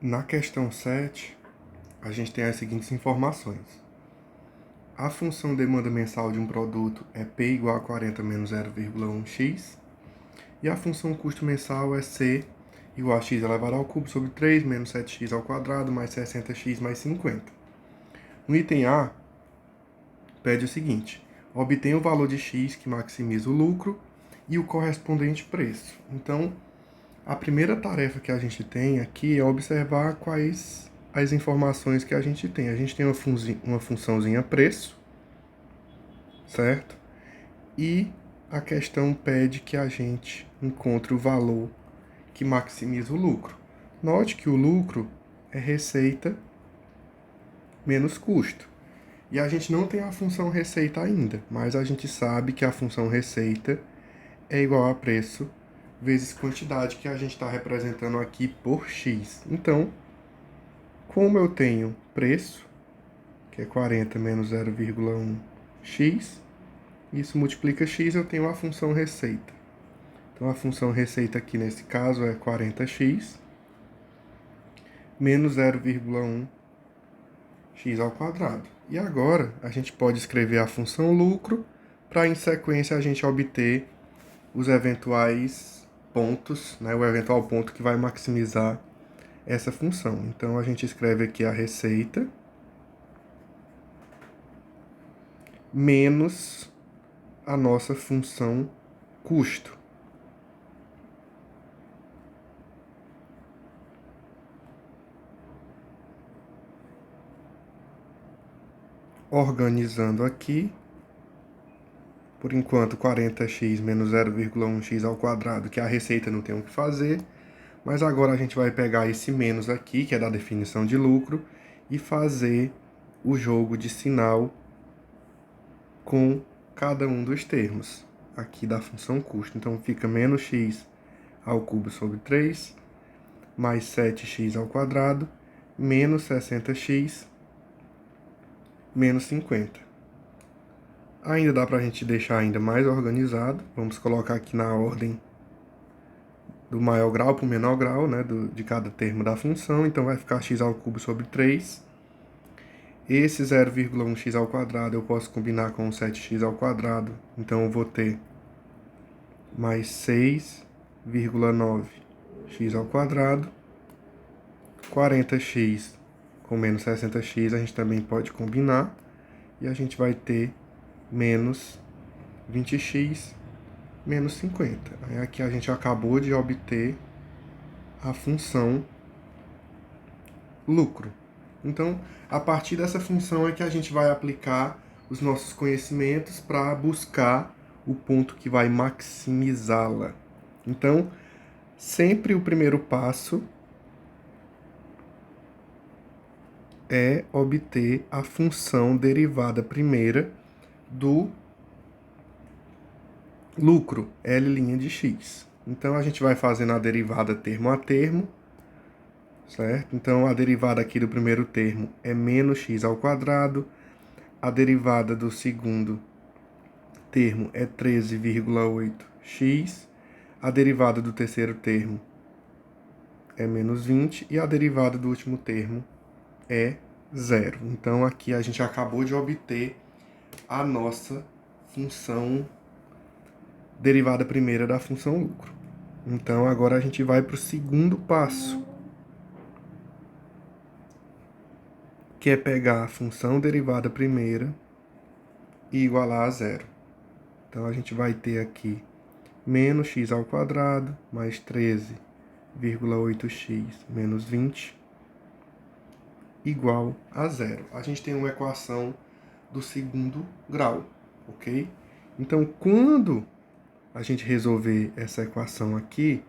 Na questão 7, a gente tem as seguintes informações. A função demanda mensal de um produto é P igual a 40 menos 0,1x. E a função custo mensal é C igual a x elevado ao cubo sobre 3 menos 7x ao quadrado mais 60x mais 50. No item A, pede o seguinte. Obtenha o valor de x que maximiza o lucro e o correspondente preço. Então, a primeira tarefa que a gente tem aqui é observar quais as informações que a gente tem. A gente tem uma funçãozinha preço, certo? E a questão pede que a gente encontre o valor que maximiza o lucro. Note que o lucro é receita menos custo. E a gente não tem a função receita ainda, mas a gente sabe que a função receita é igual a preço vezes quantidade que a gente está representando aqui por x. Então, como eu tenho preço, que é 40 menos 0,1x, isso multiplica x, eu tenho a função receita. Então, a função receita aqui nesse caso é 40x menos 0,1x ao quadrado. E agora, a gente pode escrever a função lucro para, em sequência, a gente obter os eventuais pontos, né, o eventual ponto que vai maximizar essa função. Então, a gente escreve aqui a receita menos a nossa função custo. Organizando aqui, por enquanto 40x menos 0,1x ao quadrado, que a receita não tem o que fazer, mas agora a gente vai pegar esse menos aqui, que é da definição de lucro, e fazer o jogo de sinal com cada um dos termos aqui da função custo. Então fica menos x ao cubo sobre 3, mais 7x ao quadrado, menos 60x, menos 50. Ainda dá para a gente deixar ainda mais organizado. Vamos colocar aqui na ordem do maior grau para o menor grau, né, de cada termo da função. Então vai ficar x ao cubo sobre 3. Esse 0,1x ao quadrado eu posso combinar com 7x ao quadrado. Então eu vou ter mais 6,9x ao quadrado. 40x com menos 60x a gente também pode combinar. E a gente vai ter menos 20x menos 50. Aí aqui a gente acabou de obter a função lucro. Então, a partir dessa função é que a gente vai aplicar os nossos conhecimentos para buscar o ponto que vai maximizá-la. Então, sempre o primeiro passo é obter a função derivada primeira do lucro, L' de x. Então, a gente vai fazendo a derivada termo a termo, certo? Então, a derivada aqui do primeiro termo é menos x ao quadrado. A derivada do segundo termo é 13,8x. A derivada do terceiro termo é menos 20. E a derivada do último termo é 0. Então, aqui a gente acabou de obter a nossa função derivada primeira da função lucro. Então, agora a gente vai para o segundo passo, que é pegar a função derivada primeira e igualar a 0. Então, a gente vai ter aqui menos x ao quadrado, mais 13,8x menos 20, igual a 0. A gente tem uma equação do segundo grau, ok? Então, quando a gente resolver essa equação aqui,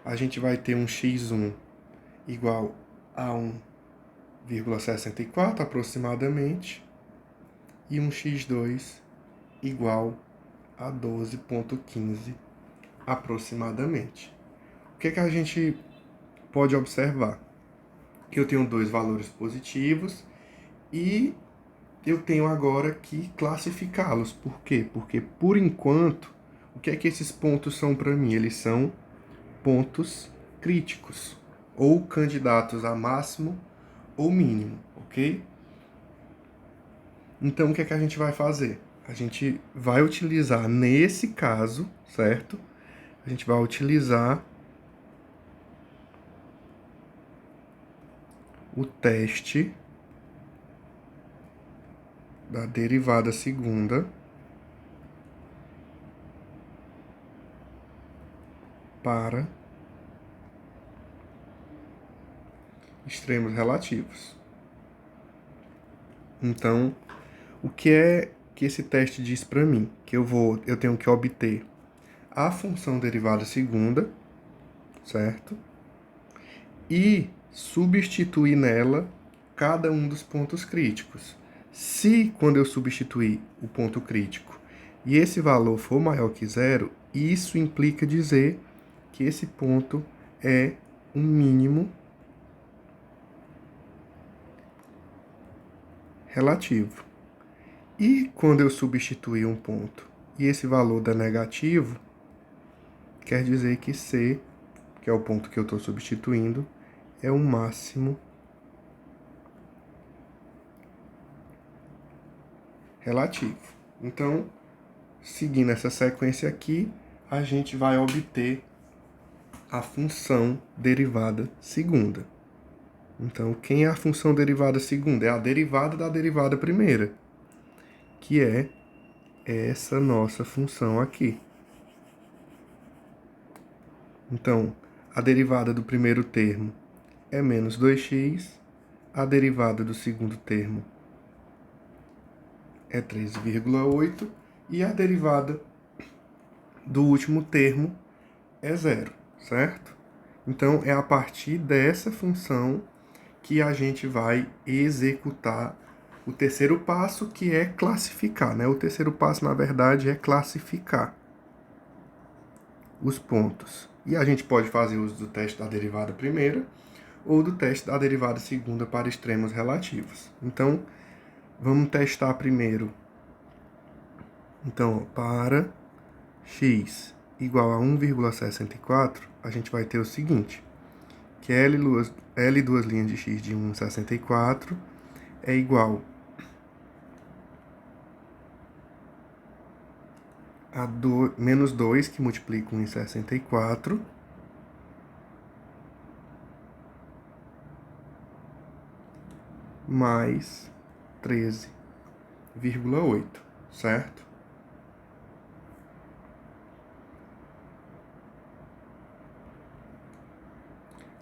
a gente vai ter um x1 igual a 1,64 aproximadamente, e um x2 igual a 12,15 aproximadamente. O que a gente pode observar? Que eu tenho dois valores positivos e eu tenho agora que classificá-los. Por quê? Porque, por enquanto, o que é que esses pontos são para mim? Eles são pontos críticos, ou candidatos a máximo ou mínimo, ok? Então, o que é que a gente vai fazer? A gente vai utilizar, nesse caso, certo? A gente vai utilizar o teste da derivada segunda para extremos relativos. Então, o que é que esse teste diz para mim? Que eu tenho que obter a função derivada segunda, certo? E substituir nela cada um dos pontos críticos. Se, quando eu substituir o ponto crítico e esse valor for maior que zero, isso implica dizer que esse ponto é um mínimo relativo. E quando eu substituir um ponto e esse valor dá negativo, quer dizer que C, que é o ponto que eu estou substituindo, é um máximo relativo. Então, seguindo essa sequência aqui, a gente vai obter a função derivada segunda. Então, quem é a função derivada segunda? É a derivada da derivada primeira, que é essa nossa função aqui. Então, a derivada do primeiro termo é menos 2x, a derivada do segundo termo é 3,8 e a derivada do último termo é zero, certo? Então, é a partir dessa função que a gente vai executar o terceiro passo, que é classificar, né? O terceiro passo, na verdade, é classificar os pontos. E a gente pode fazer uso do teste da derivada primeira ou do teste da derivada segunda para extremos relativos. Então, vamos testar primeiro. Então, para x igual a 1,64, a gente vai ter o seguinte, que L duas linhas de x de 1,64 é igual a menos 2, que multiplica 1,64, mais 13,8, certo?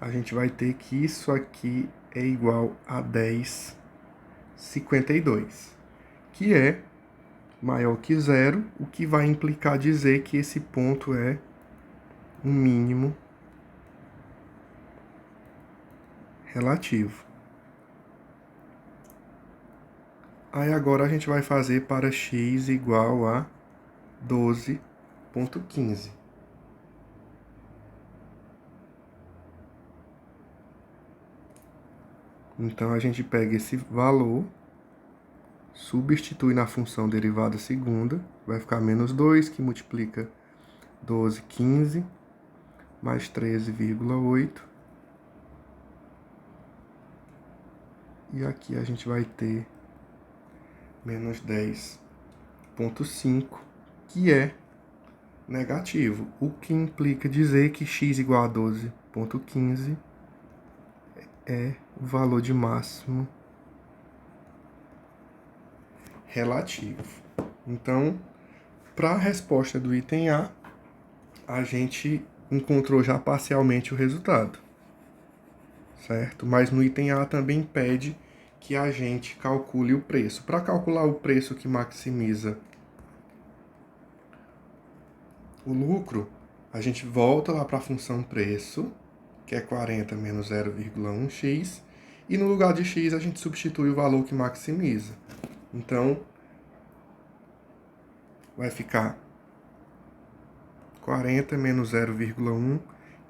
A gente vai ter que isso aqui é igual a 10,52, que é maior que zero, o que vai implicar dizer que esse ponto é um mínimo relativo. Aí agora a gente vai fazer para x igual a 12,15. Então a gente pega esse valor, substitui na função derivada segunda, vai ficar menos 2, que multiplica 12,15, mais 13,8. E aqui a gente vai ter menos 10,5, que é negativo, o que implica dizer que x igual a 12,15 é o valor de máximo relativo. Então, para a resposta do item A, a gente encontrou já parcialmente o resultado, certo? Mas no item A também pede que a gente calcule o preço. Para calcular o preço que maximiza o lucro, a gente volta lá para a função preço, que é 40 menos 0,1x, e no lugar de x a gente substitui o valor que maximiza. Então, vai ficar 40 menos 0,1,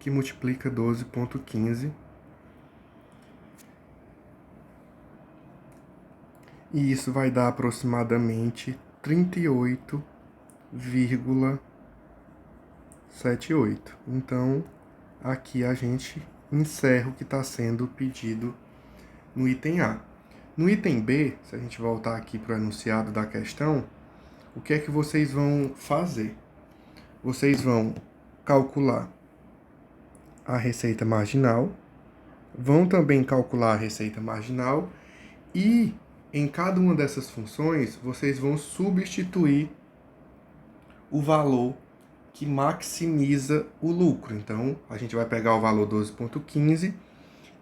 que multiplica 12,15. E isso vai dar aproximadamente 38,78. Então, aqui a gente encerro o que está sendo pedido no item A. No item B, se a gente voltar aqui para o enunciado da questão, o que é que vocês vão fazer? Vocês vão calcular a receita marginal, vão também calcular a receita marginal e em cada uma dessas funções vocês vão substituir o valor que maximiza o lucro. Então, a gente vai pegar o valor 12,15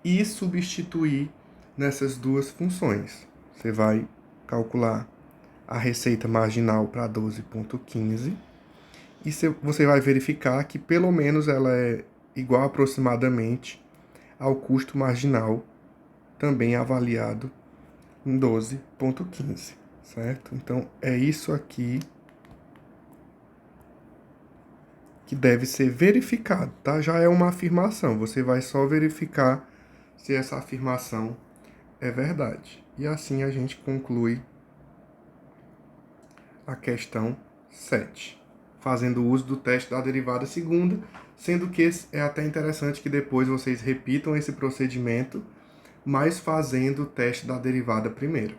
e substituir nessas duas funções. Você vai calcular a receita marginal para 12,15 e você vai verificar que pelo menos ela é igual aproximadamente ao custo marginal, também avaliado em 12,15, certo? Então, é isso aqui que deve ser verificado, tá? Já é uma afirmação, você vai só verificar se essa afirmação é verdade. E assim a gente conclui a questão 7, fazendo uso do teste da derivada segunda, sendo que é até interessante que depois vocês repitam esse procedimento, mas fazendo o teste da derivada primeira.